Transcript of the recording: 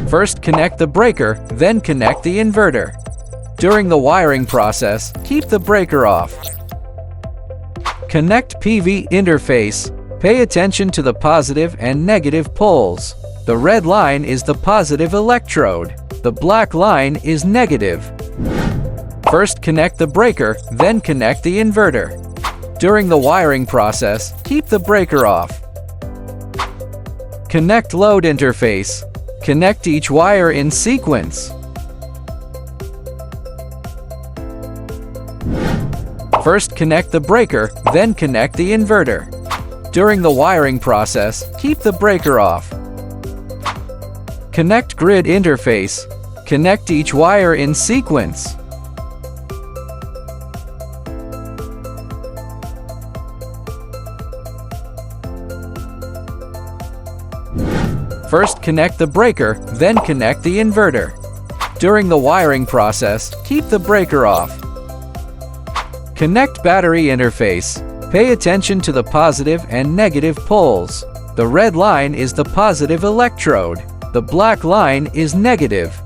First connect the breaker, then connect the inverter. During the wiring process, keep the breaker off. Connect PV interface. Pay attention to the positive and negative poles. The red line is the positive electrode. The black line is negative. First connect the breaker, then connect the inverter. During the wiring process, keep the breaker off. Connect load interface. Connect each wire in sequence. First connect the breaker, then connect the inverter. During the wiring process, keep the breaker off. Connect grid interface. Connect each wire in sequence. First connect the breaker, then connect the inverter. During the wiring process, keep the breaker off. Connect battery interface. Pay attention to the positive and negative poles. The red line is the positive electrode. The black line is negative.